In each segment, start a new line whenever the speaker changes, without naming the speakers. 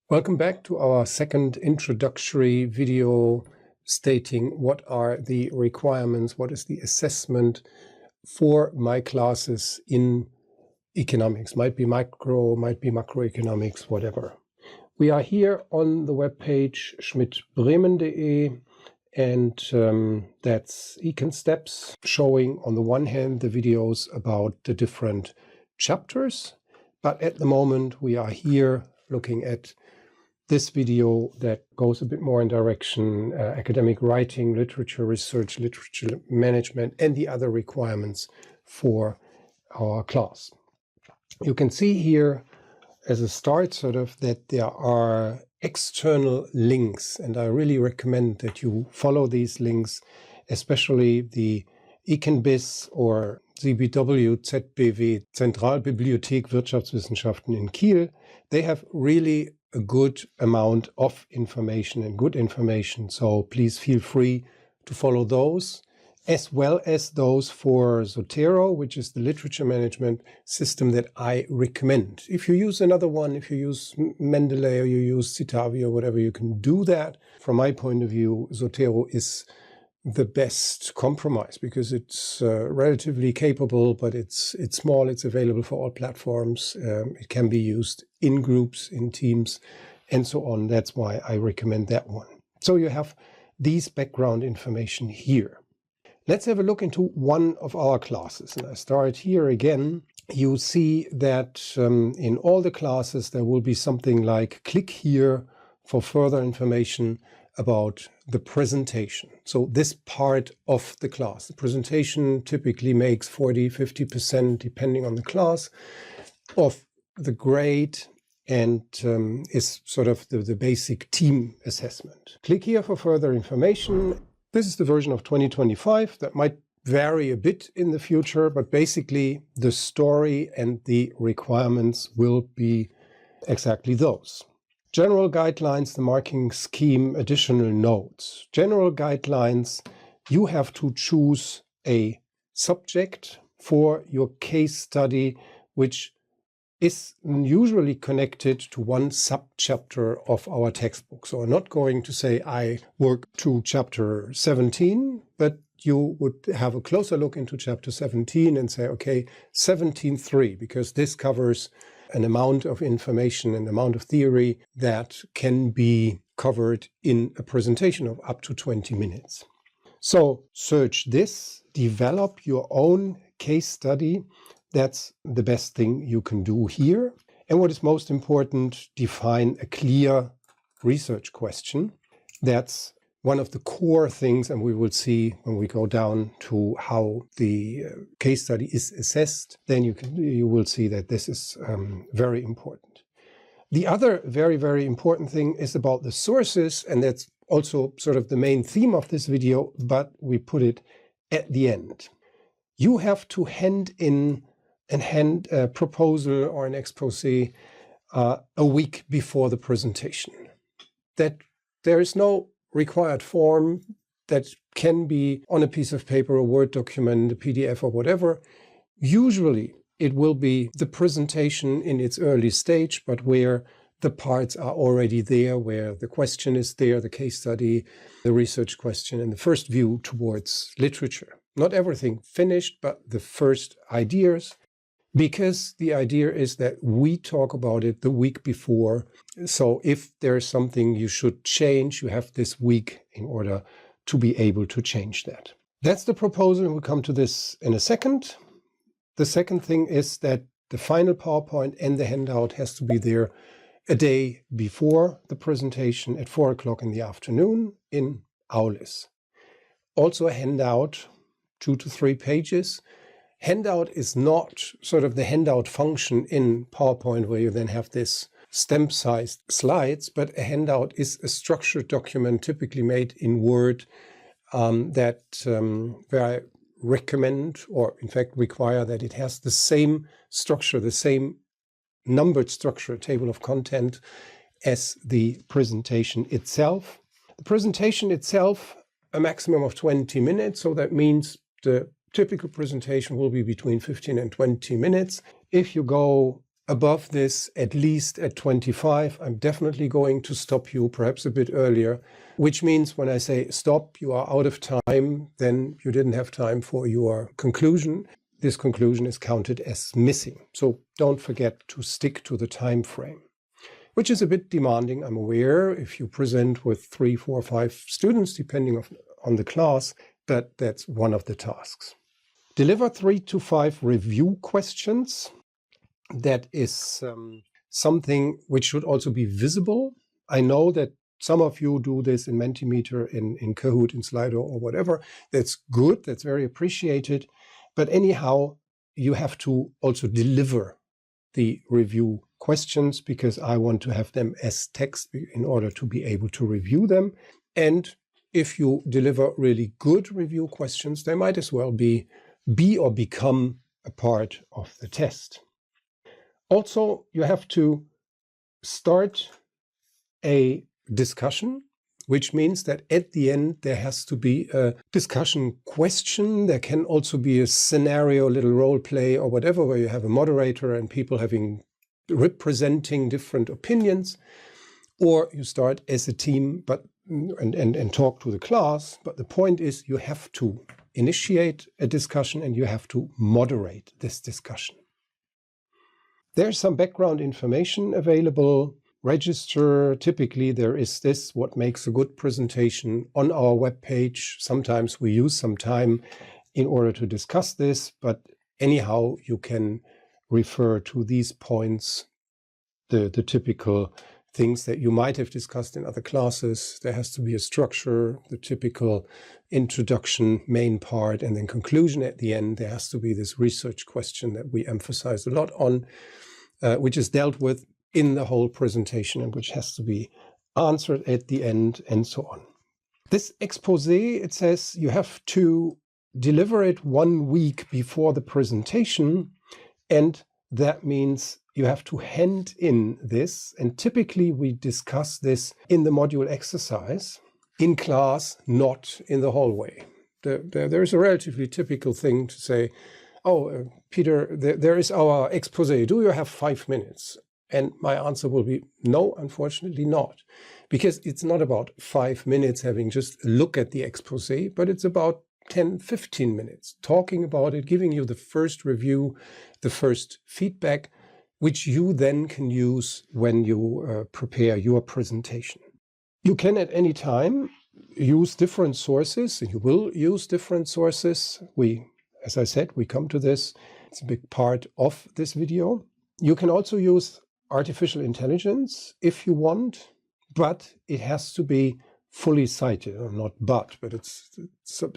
Welcome back to our second introductory video stating what are the requirements, what is the assessment for my classes in economics. Might be micro, might be macroeconomics, whatever. We are here on the webpage schmidtbremen.de, and that's EconSteps, showing on the one hand the videos about the different chapters, but at the moment we are here looking at this video that goes a bit more in direction academic writing, literature research, literature management, and the other requirements for our class. You can see here as a start that there are external links, and I really recommend that you follow these links, especially the EconBiz or ZBW ZBW Zentralbibliothek Wirtschaftswissenschaften in Kiel. They have really a good amount of information and good information, so please feel free to follow those, as well as those for Zotero, which is the literature management system that I recommend. If you use another one, if you use Mendeley or you use Citavi or whatever, you can do that. From my point of view, Zotero is the best compromise because it's relatively capable, but it's small, it's available for all platforms, it can be used in groups, in teams, and so on. That's why I recommend that one. So you have these background information here. Let's have a look into one of our classes, and I start here again. You see that in all the classes there will be something like click here for further information about the presentation. So this part of the class, the presentation typically makes 40–50%, depending on the class, of the grade, and is sort of the basic team assessment. Click here for further information. This is the version of 2025 that might vary a bit in the future, but basically the story and the requirements will be exactly those. General guidelines, the marking scheme, additional notes. General guidelines, you have to choose a subject for your case study, which is usually connected to one subchapter of our textbook. So I'm not going to say I work to chapter 17, but you would have a closer look into chapter 17 and say, okay, 17.3, because this covers an amount of information, an amount of theory that can be covered in a presentation of up to 20 minutes. So search this, develop your own case study. That's the best thing you can do here. And what is most important, define a clear research question. That's one of the core things, and we will see when we go down to how the case study is assessed, then you will see that this is very important. The other very, very important thing is about the sources, and that's also sort of the main theme of this video, but we put it at the end. You have to hand in a proposal or an exposé a week before the presentation. That there is no required form that can be on a piece of paper, a Word document, a PDF or whatever. Usually it will be the presentation in its early stage, but where the parts are already there, where the question is there, the case study, the research question, and the first view towards literature. Not everything finished, but the first ideas, because the idea is that we talk about it the week before. So if there's something you should change, you have this week in order to be able to change that. That's the proposal, and we'll come to this in a second. The second thing is that the final PowerPoint and the handout has to be there a day before the presentation at 4 o'clock in the afternoon in Aulis. Also a handout, 2 to 3 pages. Handout is not sort of the handout function in PowerPoint where you then have this stamp-sized slides, but a handout is a structured document typically made in Word where I recommend, or in fact require, that it has the same structure, the same numbered structure, table of content, as the presentation itself. The presentation itself, a maximum of 20 minutes, so that means the typical presentation will be between 15 and 20 minutes. If you go above this, at least at 25, I'm definitely going to stop you, perhaps a bit earlier, which means when I say stop, you are out of time, then you didn't have time for your conclusion. This conclusion is counted as missing. So don't forget to stick to the time frame, which is a bit demanding, I'm aware, if you present with 3, 4, 5 students, depending on the class, but that's one of the tasks. Deliver 3 to 5 review questions. That is something which should also be visible. I know that some of you do this in Mentimeter, in Kahoot, in Slido, or whatever. That's good. That's very appreciated. But anyhow, you have to also deliver the review questions because I want to have them as text in order to be able to review them. And if you deliver really good review questions, they might as well be or become a part of the test. Also, you have to start a discussion, which means that at the end there has to be a discussion question. There can also be a scenario, a little role play or whatever, where you have a moderator and people representing different opinions, or you start as a team and talk to the class. But the point is you have to initiate a discussion and you have to moderate this discussion. There's some background information available. Register. Typically there is this, what makes a good presentation, on our webpage. Sometimes we use some time in order to discuss this, but anyhow, you can refer to these points, the typical things that you might have discussed in other classes. There has to be a structure, the typical introduction, main part, and then conclusion at the end. There has to be this research question that we emphasize a lot on, which is dealt with in the whole presentation and which has to be answered at the end, and so on. This exposé, it says you have to deliver it 1 week before the presentation, and that means you have to hand in this, and typically we discuss this in the module exercise, in class, not in the hallway. There is a relatively typical thing to say, oh, Peter, there is our exposé. Do you have 5 minutes? And my answer will be no, unfortunately not. Because it's not about 5 minutes having just a look at the exposé, but it's about 10, 15 minutes talking about it, giving you the first review, the first feedback, which you then can use when you prepare your presentation. You can at any time use different sources, and you will use different sources. As I said, we come to this. It's a big part of this video. You can also use artificial intelligence if you want, but it has to be fully cited, or not but it's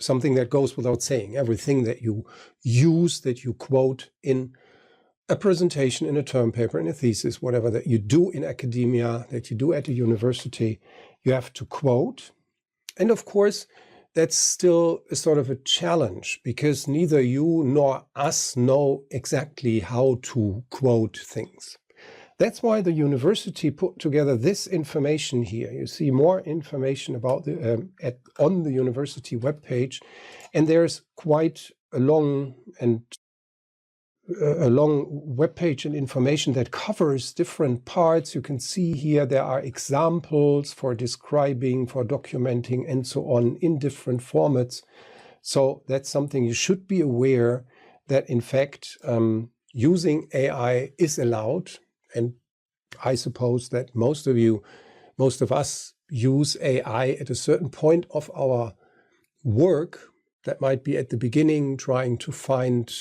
something that goes without saying. Everything that you use, that you quote in a presentation, in a term paper, in a thesis, whatever that you do in academia, that you do at a university, you have to quote. And of course, that's still a sort of a challenge, because neither you nor us know exactly how to quote things. That's why the university put together this information here. You see more information about on the university webpage, and there's quite a long webpage and information that covers different parts. You can see here there are examples for describing, for documenting, and so on in different formats. So that's something you should be aware that, in fact, using AI is allowed. And I suppose that most of us use AI at a certain point of our work. That might be at the beginning, trying to find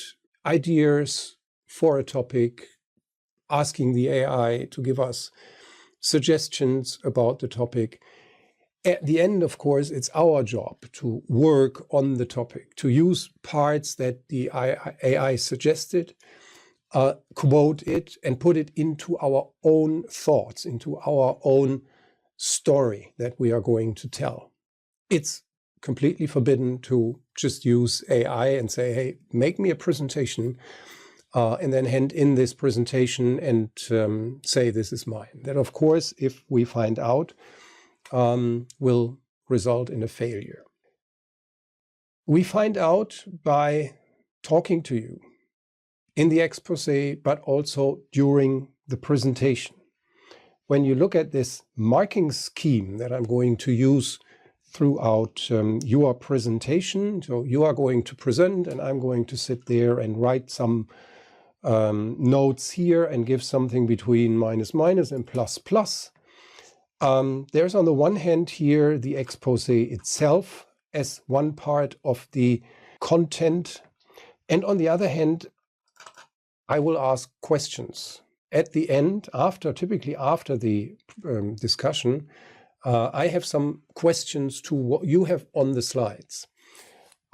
ideas for a topic, asking the AI to give us suggestions about the topic. At the end, of course, it's our job to work on the topic, to use parts that the AI suggested, quote it, and put it into our own thoughts, into our own story that we are going to tell. It's completely forbidden to just use AI and say, hey, make me a presentation, and then hand in this presentation and say, this is mine. That, of course, if we find out, will result in a failure. We find out by talking to you. in the expose, but also during the presentation. When you look at this marking scheme that I'm going to use throughout your presentation, so you are going to present and I'm going to sit there and write some notes here and give something between minus minus and plus plus. There's on the one hand here the expose itself as one part of the content, and on the other hand I will ask questions. At the end, typically after the discussion, I have some questions to what you have on the slides.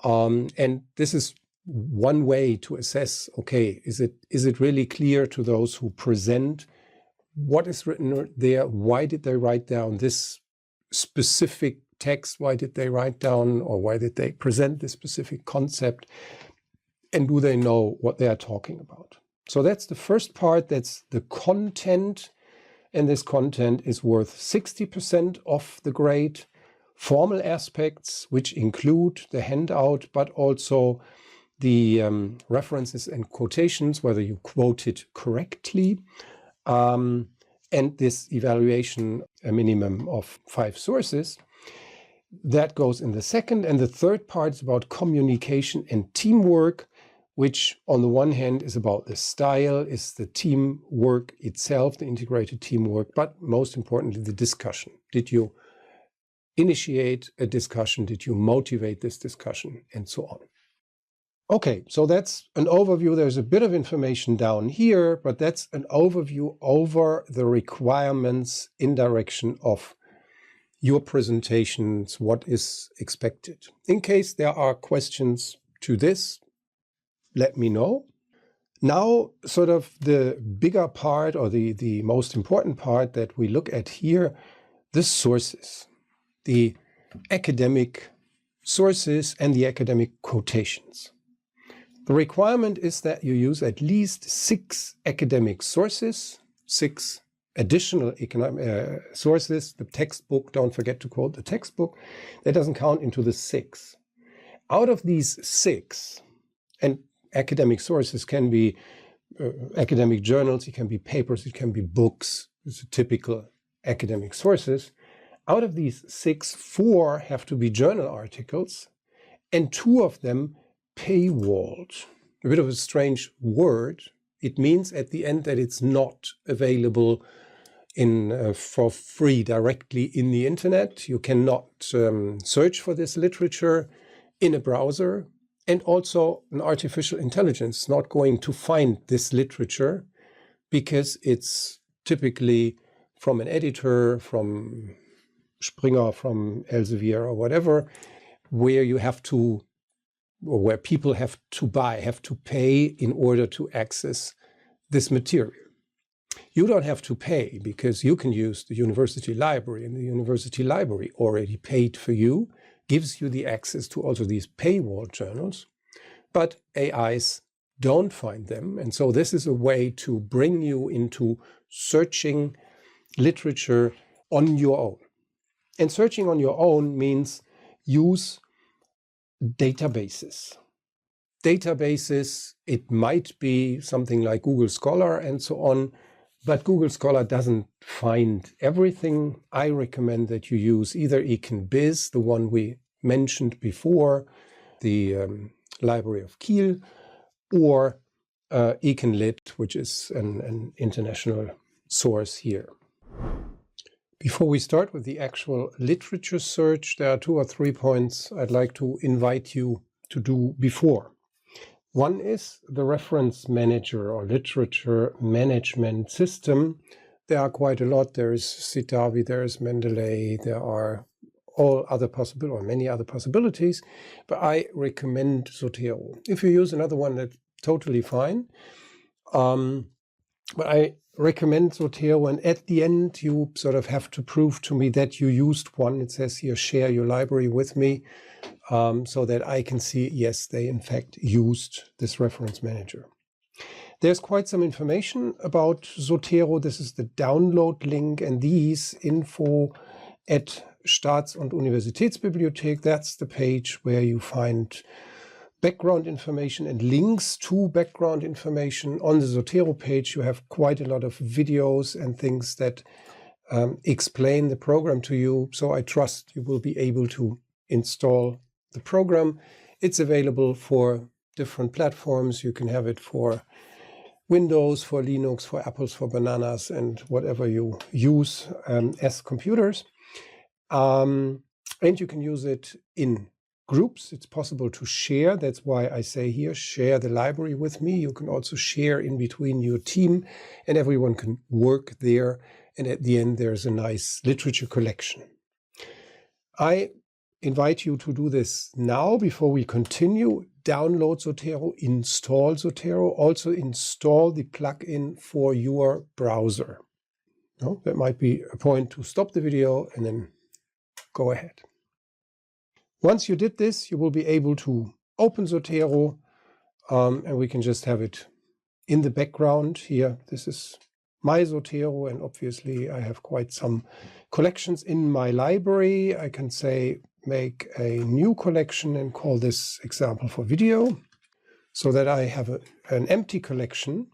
And this is one way to assess, okay, is it really clear to those who present what is written there? Why did they write down this specific text? Why did they write down, or why did they present this specific concept? And do they know what they are talking about? So that's the first part, that's the content, and this content is worth 60% of the grade. Formal aspects, which include the handout, but also the references and quotations, whether you quote it correctly, and this evaluation, a minimum of 5 sources. That goes in the second, and the third part is about communication and teamwork, which on the one hand is about the style, is the teamwork itself, the integrated teamwork, but most importantly, the discussion. Did you initiate a discussion? Did you motivate this discussion? And so on. Okay, so that's an overview. There's a bit of information down here, but that's an overview over the requirements in direction of your presentations, what is expected. In case there are questions to this, let me know. Now, sort of the bigger part, or the most important part that we look at here, the sources, the academic sources and the academic quotations. The requirement is that you use at least 6 academic sources, 6 additional sources. The textbook, don't forget to quote the textbook. That doesn't count into the 6. Out of these 6, and academic sources can be academic journals, it can be papers, it can be books. It's a typical academic sources. Out of these 6, 4 have to be journal articles, and 2 of them paywalled. A bit of a strange word. It means at the end that it's not available for free directly in the internet. You cannot search for this literature in a browser. And also an artificial intelligence is not going to find this literature because it's typically from an editor, from Springer, from Elsevier or whatever, where you have to, or where people have to pay in order to access this material. You don't have to pay because you can use the university library, and the university library already paid for you, gives you the access to also these paywall journals, but AIs don't find them. And so this is a way to bring you into searching literature on your own. And searching on your own means use databases. Databases, it might be something like Google Scholar and so on, but Google Scholar doesn't find everything. I recommend that you use either EconBiz, the one we mentioned before, the Library of Kiel, or EconLit, which is an international source here. Before we start with the actual literature search, there are 2 or 3 points I'd like to invite you to do before. One is the reference manager or literature management system. There are quite a lot. There is Citavi, there is Mendeley, there are many other possibilities, but I recommend Zotero. If you use another one, that's totally fine. But I recommend Zotero, and at the end you sort of have to prove to me that you used one. It says here, share your library with me, so that I can see, yes, they in fact used this reference manager. There's quite some information about Zotero. This is the download link, and these info at Staats- und Universitätsbibliothek, that's the page where you find background information and links to background information. On the Zotero page, you have quite a lot of videos and things that explain the program to you. So I trust you will be able to install the program. It's available for different platforms. You can have it for Windows, for Linux, for Apples, for bananas, and whatever you use as computers. And you can use it in groups. It's possible to share. That's why I say here, share the library with me. You can also share in between your team, and everyone can work there. And at the end, there's a nice literature collection. I invite you to do this now before we continue. Download Zotero, install Zotero, also install the plugin for your browser. No, that might be a point to stop the video and then go ahead. Once you did this, you will be able to open Zotero, and we can just have it in the background here. This is my Zotero, and obviously I have quite some collections in my library. I can say make a new collection and call this example for video, so that I have an empty collection,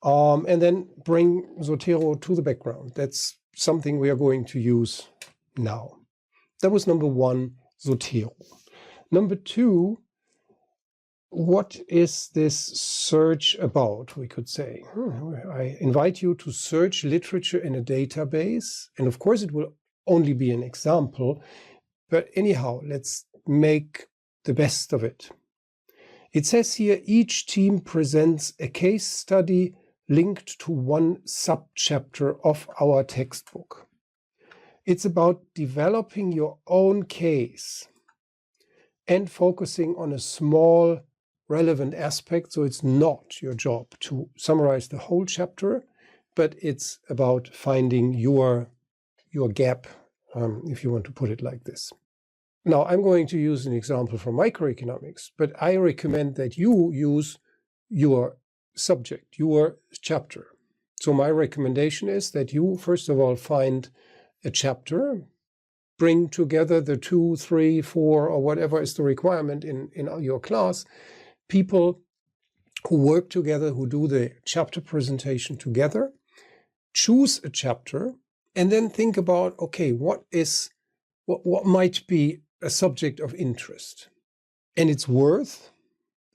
and then bring Zotero to the background. That's something we are going to use now. That was number one, Zotero. Number two, what is this search about, we could say. I invite you to search literature in a database, and of course it will only be an example, but anyhow, let's make the best of it. It says here, each team presents a case study linked to one subchapter of our textbook. It's about developing your own case and focusing on a small relevant aspect. So it's not your job to summarize the whole chapter, but it's about finding your gap, if you want to put it like this. Now, I'm going to use an example from microeconomics, but I recommend that you use your subject, your chapter. So my recommendation is that you, first of all, find a chapter, bring together the 2, 3, 4, or whatever is the requirement in your class, people who work together, who do the chapter presentation together, choose a chapter, and then think about, okay, what might be a subject of interest? And it's worth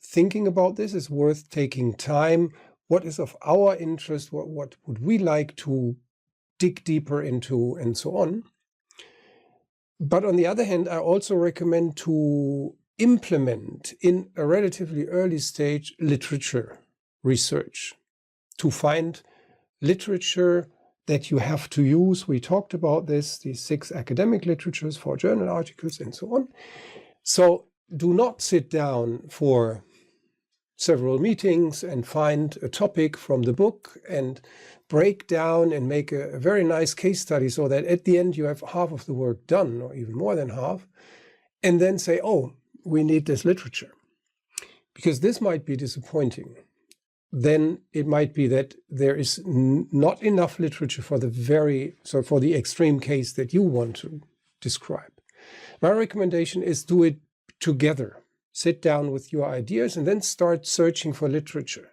thinking about this, it's worth taking time. What is of our interest? What would we like to dig deeper into, and so on. But on the other hand, I also recommend to implement in a relatively early stage literature research, to find literature that you have to use. We talked about this, these 6 academic literatures, 4 journal articles, and so on. So do not sit down for several meetings and find a topic from the book and break down and make a very nice case study so that at the end you have half of the work done, or even more than half, and then say, oh, we need this literature. Because this might be disappointing. Then it might be that there is not enough literature for the extreme case that you want to describe. My recommendation is do it together. Sit down with your ideas and then start searching for literature.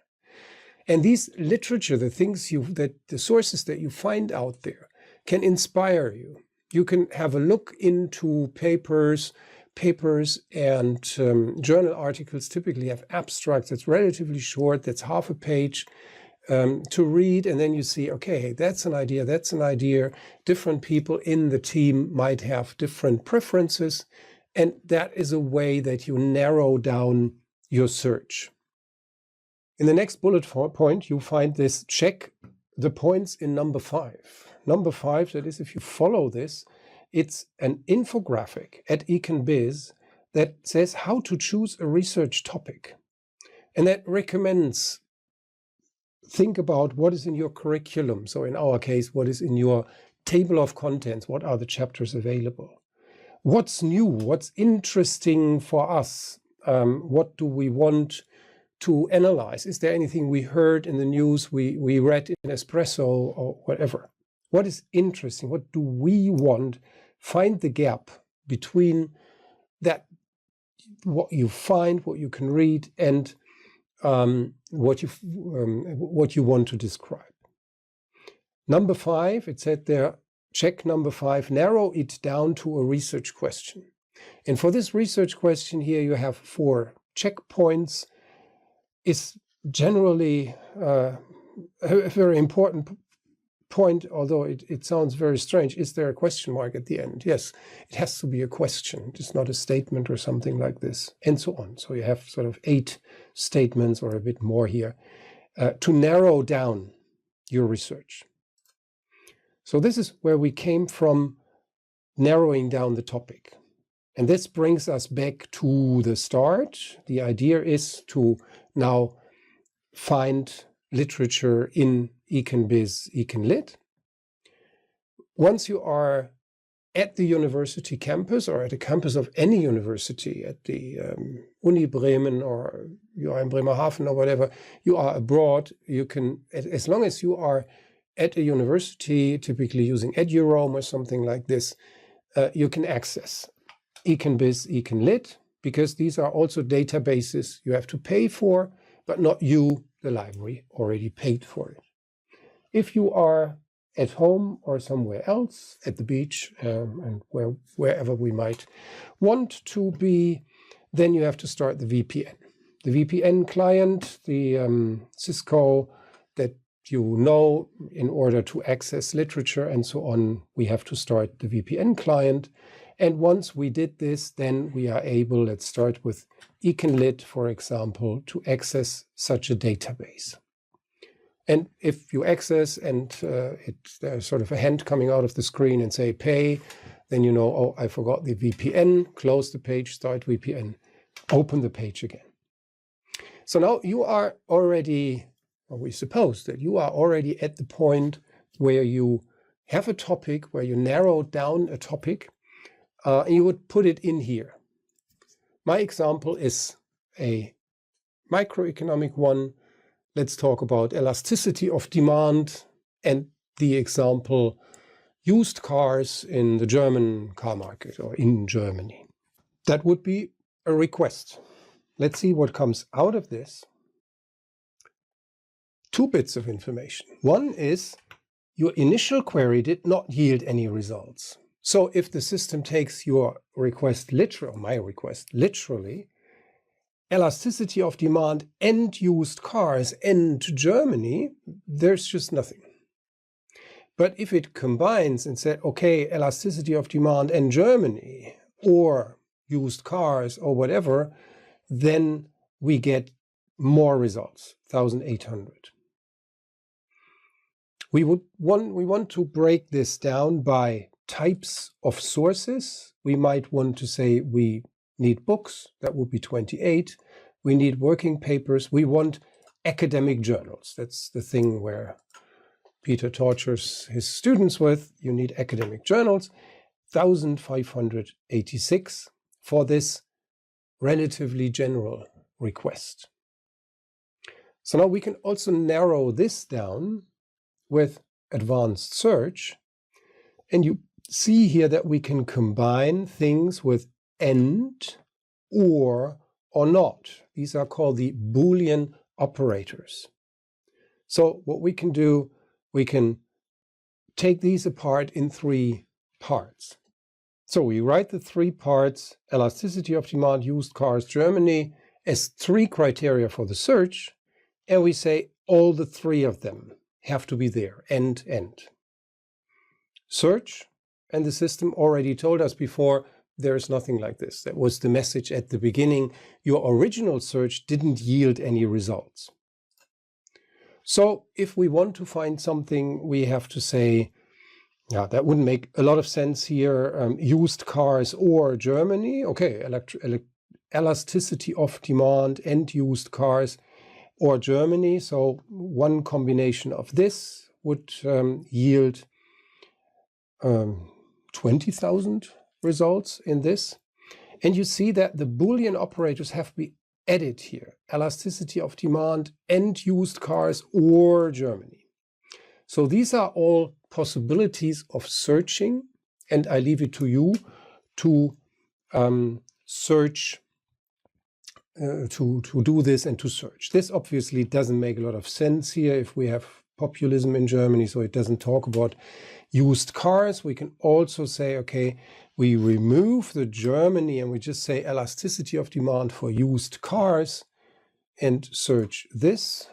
And these literature, the sources that you find out there, can inspire you. You can have a look into papers and journal articles typically have abstracts that's relatively short, that's half a page to read, and then you see, okay, that's an idea. Different people in the team might have different preferences, and that is a way that you narrow down your search. In the next bullet point, you find this, check the points in number 5. Number 5, that is, if you follow this, it's an infographic at EconBiz that says how to choose a research topic. And that recommends, think about what is in your curriculum. So in our case, what is in your table of contents? What are the chapters available? What's new? What's interesting for us? What do we want to analyze? Is there anything we heard in the news, we read in Espresso or whatever? What is interesting? What do we want? Find the gap between that what you find, what you can read, and what you want to describe. Number 5, it said there, check number 5, narrow it down to a research question. And for this research question here, you have 4 checkpoints. It's generally a very important point, although it sounds very strange. Is there a question mark at the end? Yes, it has to be a question. It's not a statement or something like this, and so on. So you have sort of 8 statements or a bit more here to narrow down your research. So this is where we came from, narrowing down the topic. And this brings us back to the start. The idea is to now find literature in EconBiz, EconLit. Once you are at the university campus or at the campus of any university, at the Uni Bremen, or you are in Bremerhaven or whatever, you are abroad, you can, as long as you are at a university, typically using EduRoam or something like this, you can access EconBiz, EconLit, because these are also databases you have to pay for, but not you, the library, already paid for it. If you are at home or somewhere else, at the beach, and wherever we might want to be, then you have to start the VPN. The VPN client, the Cisco that you know, in order to access literature and so on, we have to start the VPN client. And once we did this, then we are able, let's start with EconLit, for example, to access such a database. And if you access and there's sort of a hand coming out of the screen and say pay, then you know, oh, I forgot the VPN, close the page, start VPN, open the page again. So now you are already, or we suppose that you are already at the point where you have a topic, where you narrow down a topic, and you would put it in here. My example is a microeconomic one. Let's talk about elasticity of demand, and the example used cars in the German car market or in Germany. That would be a request. Let's see what comes out of this. 2 bits of information. One is your initial query did not yield any results. So if the system takes your request literally, my request literally, elasticity of demand and used cars and Germany, there's just nothing. But if it combines and said, okay, elasticity of demand and Germany or used cars or whatever, then we get more results, 1,800. We want to break this down by types of sources. We might want to say we need books, that would be 28. We need working papers. We want academic journals. That's the thing where Peter tortures his students with. You need academic journals. 1,586 for this relatively general request. So now we can also narrow this down with advanced search. And you see here that we can combine things with and, or not. These are called the Boolean operators. So what we can do, we can take these apart in 3 parts. So we write the 3 parts, elasticity of demand, used cars, Germany, as 3 criteria for the search, and we say all the 3 of them have to be there, and. Search, and the system already told us before, there is nothing like this. That was the message at the beginning. Your original search didn't yield any results. So if we want to find something, we have to say, yeah, that wouldn't make a lot of sense here. Used cars or Germany. Okay, elasticity of demand and used cars or Germany. So one combination of this would yield 20,000 results in this. And you see that the Boolean operators have to be added here. Elasticity of demand and used cars or Germany. So these are all possibilities of searching, and I leave it to you to search to do this and to search. This obviously doesn't make a lot of sense here if we have populism in Germany, so it doesn't talk about used cars. We can also say, okay, we remove the Germany and we just say elasticity of demand for used cars and search this.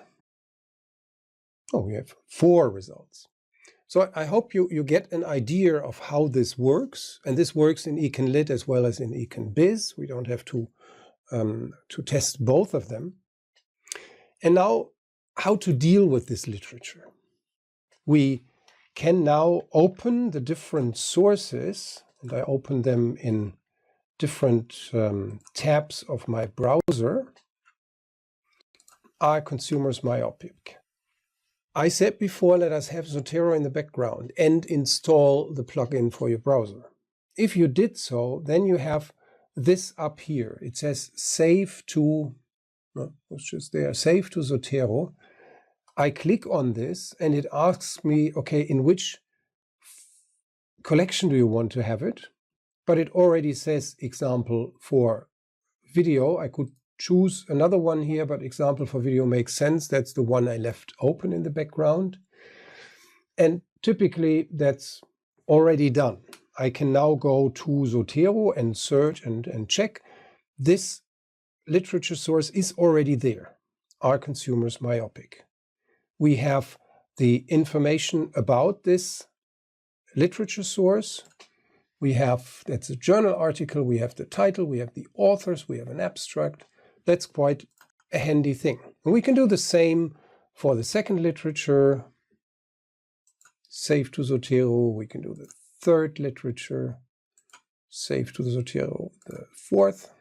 Oh, we have 4 results. So I hope you get an idea of how this works. And this works in EconLit as well as in EconBiz. We don't have to test both of them. And now, how to deal with this literature. We can now open the different sources, and I open them in different tabs of my browser. Are consumers myopic? I said before, let us have Zotero in the background and install the plugin for your browser. If you did so, then you have this up here. It says save to, no, it's just there, save to Zotero. I click on this and it asks me, okay, in which collection do you want to have it? But it already says example for video. I could choose another one here, but example for video makes sense. That's the one I left open in the background. And typically that's already done. I can now go to Zotero and search and check. This literature source is already there. Are consumers myopic? We have the information about this literature source. We have, that's a journal article, we have the title, we have the authors, we have an abstract. That's quite a handy thing. And we can do the same for the second literature. Save to Zotero. We can do the third literature. Save to the Zotero, the fourth.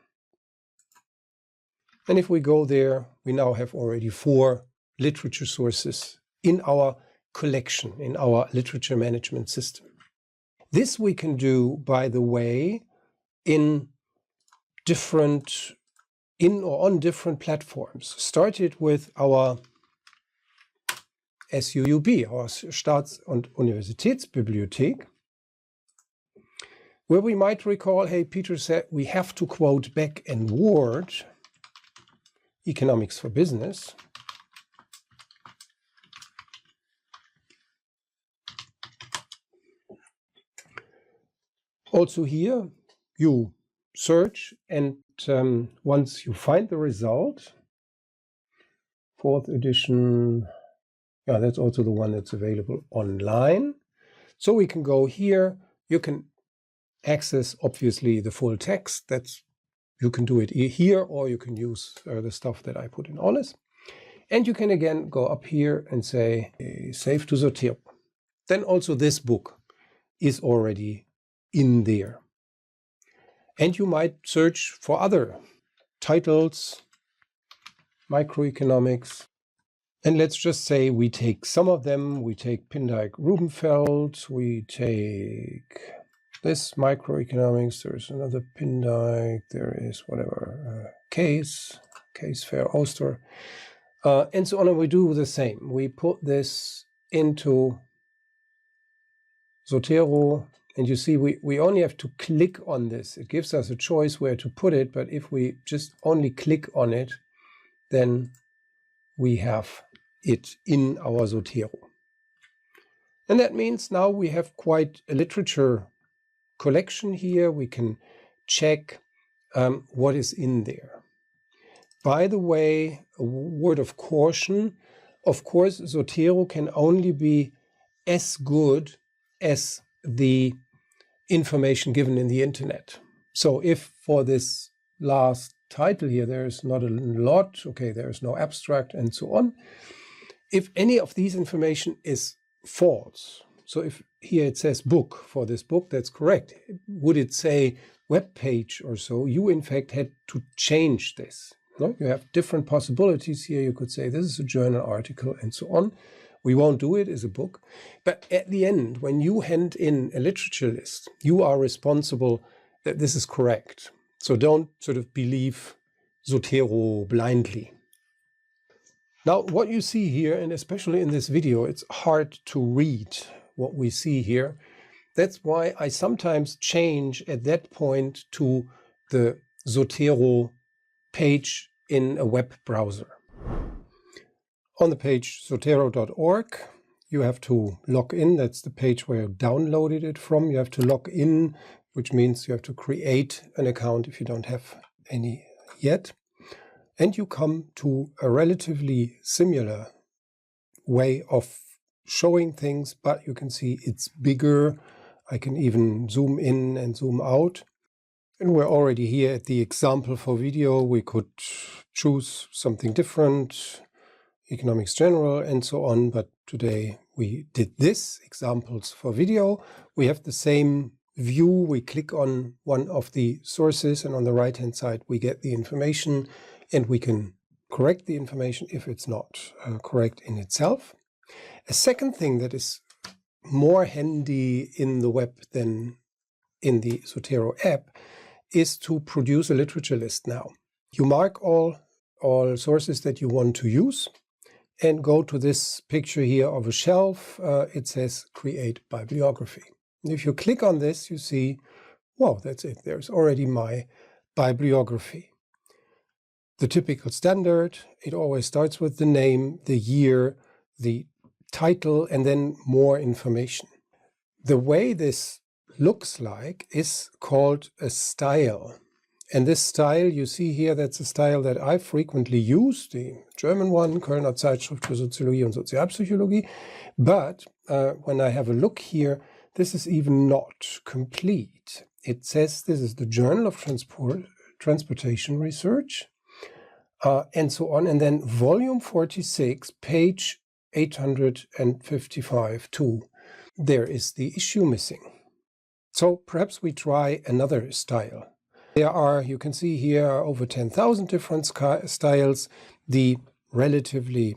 And if we go there, we now have already 4 literature sources in our collection, in our literature management system. This we can do, by the way, on different platforms. Started with our SUUB, our Staats- und Universitätsbibliothek, where we might recall, hey, Peter said we have to quote Begg and Ward, Economics for Business. Also here, you search, and once you find the result, 4th edition, yeah, that's also the one that's available online. So we can go here. You can access, obviously, the full text. You can do it here, or you can use the stuff that I put in Honest. And you can again go up here and say, save to Zotero. Then also this book is already in there. And you might search for other titles, Microeconomics. And let's just say we take some of them. We take Pindyck-Rubenfeld. We take this Microeconomics. There's another Pindyck. There is whatever, Case Fair Oster. And so on. And we do the same. We put this into Zotero. And you see, we only have to click on this. It gives us a choice where to put it, but if we just only click on it, then we have it in our Zotero. And that means now we have quite a literature collection here. We can check what is in there. By the way, a word of caution, of course, Zotero can only be as good as the information given in the internet. So if for this last title here there is not a lot, okay, there is no abstract and so on. If any of these information is false, so if here it says book for this book, that's correct. Would it say web page or so, you in fact had to change this. No? You have different possibilities here. You could say this is a journal article and so on. We won't do it as a book. But at the end, when you hand in a literature list, you are responsible that this is correct. So don't sort of believe Zotero blindly. Now, what you see here, and especially in this video, it's hard to read what we see here. That's why I sometimes change at that point to the Zotero page in a web browser. On the page zotero.org, you have to log in. That's the page where you downloaded it from. You have to log in, which means you have to create an account if you don't have any yet. And you come to a relatively similar way of showing things, but you can see it's bigger. I can even zoom in and zoom out. And we're already here at the example for video. We could choose something different, economics general and so on, but today we did this, examples for video. We have the same view. We click on one of the sources and on the right hand side we get the information and we can correct the information if it's not correct in itself. A second thing that is more handy in the web than in the Zotero app is to produce a literature list now. You mark all sources that you want to use and go to this picture here of a shelf. It says create bibliography. And if you click on this, you see, wow, that's it. There's already my bibliography. The typical standard, it always starts with the name, the year, the title, and then more information. The way this looks like is called a style. And this style you see here, that's a style that I frequently use, the German one, Kölner Zeitschrift für Soziologie und Sozialpsychologie. But when I have a look here, this is even not complete. It says this is the Journal of Transportation Research, and so on. And then volume 46, page 855 2. There is the issue missing. So perhaps we try another style. There are, you can see here, over 10,000 different styles. The relatively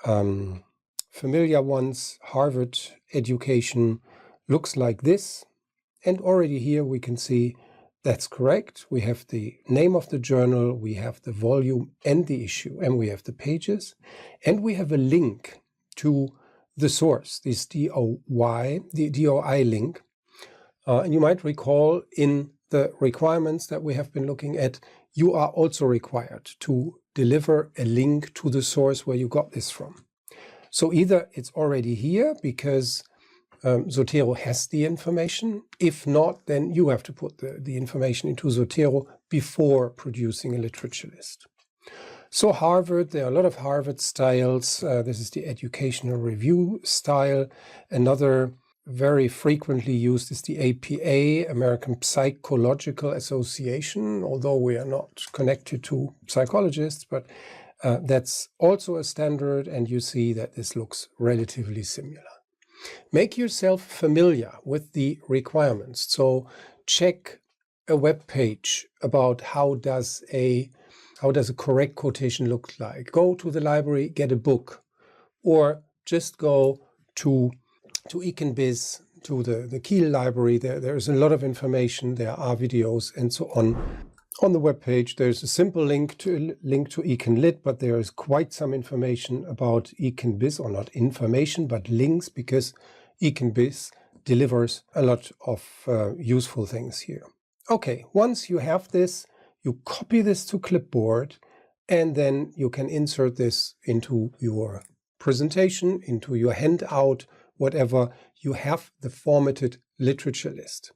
familiar ones, Harvard education, looks like this. And already here we can see that's correct. We have the name of the journal, we have the volume and the issue, and we have the pages. And we have a link to the source, this DOI, the DOI link. And you might recall in the requirements that we have been looking at, you are also required to deliver a link to the source where you got this from. So either it's already here because Zotero has the information. If not, then you have to put the information into Zotero before producing a literature list. So Harvard, there are a lot of Harvard styles. This is the educational review style. Another very frequently used is the APA, American Psychological Association, although we are not connected to psychologists, but that's also a standard, and you see that this looks relatively similar. Make yourself familiar with the requirements. So check a web page about how does a correct quotation look like. Go to the library, get a book, or just go to EconBiz, to the Kiel library. There is a lot of information. There are videos and so on. On the web page, there's a simple link to EconLit, but there is quite some information about EconBiz, or not information, but links, because EconBiz delivers a lot of useful things here. Okay, once you have this, you copy this to clipboard, and then you can insert this into your presentation, into your handout, whatever. You have the formatted literature list.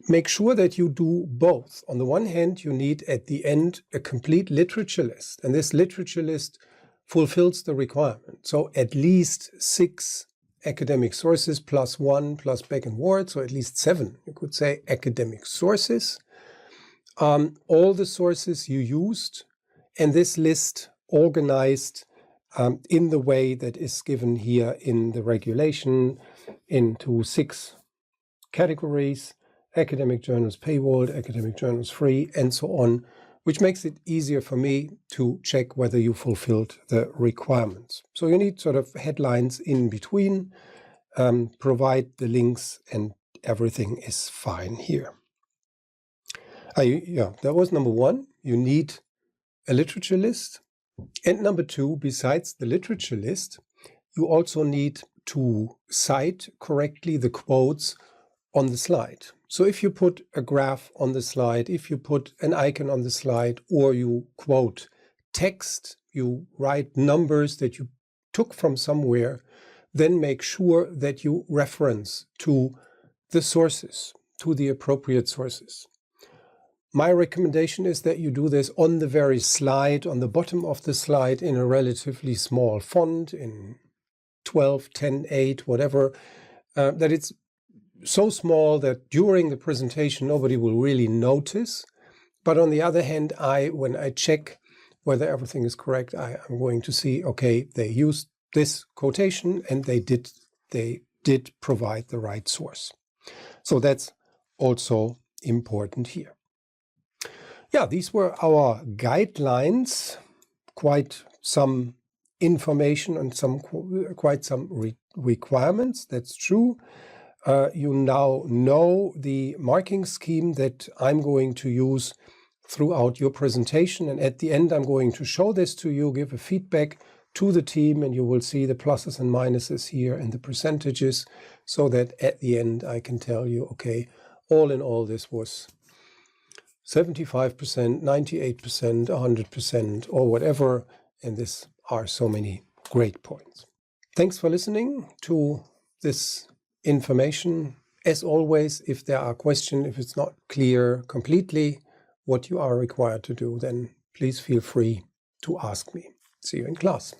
Make sure that you do both. On the one hand, you need at the end a complete literature list, and this literature list fulfills the requirement. So at least 6 academic sources plus 1 plus Begg and Ward, so at least 7, you could say, academic sources. All the sources you used, and this list organized in the way that is given here in the regulation, into 6 categories: academic journals paywalled, academic journals free, and so on, which makes it easier for me to check whether you fulfilled the requirements. So you need sort of headlines in between, provide the links, and everything is fine here. That was number 1. You need a literature list. And number 2, besides the literature list, you also need to cite correctly the quotes on the slide. So if you put a graph on the slide, if you put an icon on the slide, or you quote text, you write numbers that you took from somewhere, then make sure that you reference to the sources, to the appropriate sources. My recommendation is that you do this on the very slide, on the bottom of the slide, in a relatively small font, in 12, 10, 8, whatever, that it's so small that during the presentation nobody will really notice. But on the other hand, when I check whether everything is correct, I'm going to see, okay, they used this quotation and they did provide the right source. So that's also important here. Yeah, these were our guidelines, quite some information and quite some requirements, that's true. You now know the marking scheme that I'm going to use throughout your presentation, and at the end I'm going to show this to you, give a feedback to the team, and you will see the pluses and minuses here and the percentages, so that at the end I can tell you, okay, all in all this was 75%, 98%, 100%, or whatever, and these are so many great points. Thanks for listening to this information. As always, if there are questions, if it's not clear completely what you are required to do, then please feel free to ask me. See you in class.